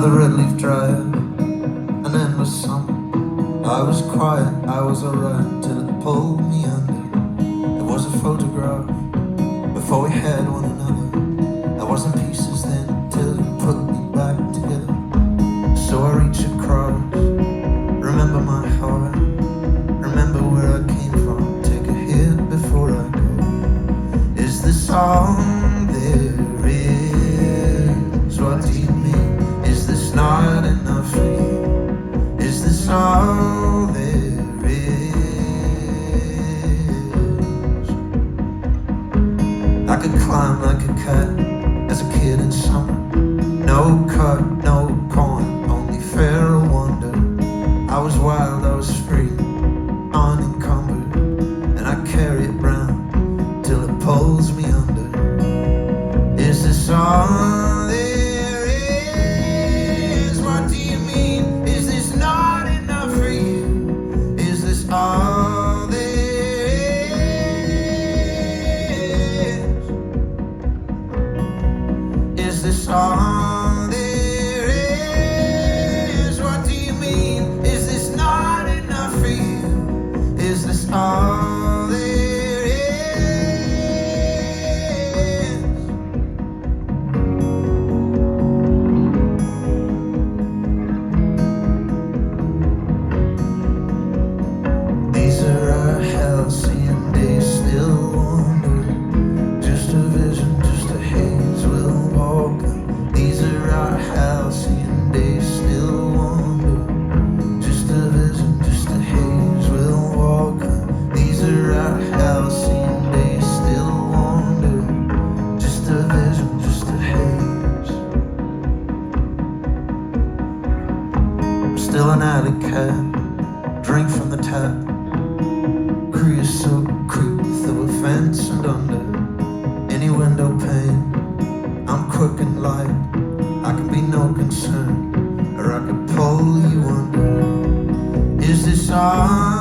Another red leaf drive, an endless summer. I was quiet, I was alright, till it pulled me under. There was a photograph before we had one another. I was in pieces then, till you put me back together. So I reach across, remember my heart, remember where I came from, take a hit before I go. Is this all there is? What do you mean? Is this not enough for you? Is this all there is? I could climb like a cat as a kid in summer. No cut, no coin, only feral wonder. I was wild, I was free, unencumbered, and I carry it round till it pulls me under. Is this all there is? What do you mean? Is this not enough for you? Is this all there is? Is this all there is? What do you mean? Is this not enough for you? Is this all there is? These are our halcyon days, still wander. Just a vision, just a haze, we'll walk them. These are our halcyon days, still wander. Just a vision, just a haze, we'll walk them. These are our halcyon days, still wander. Just a vision, just a haze. I'm still an alleycat, drink from the tap. Creosote creep through a fence and under any window pane. I'm quick and light, I can be no concern, or I could pull you under. Is this all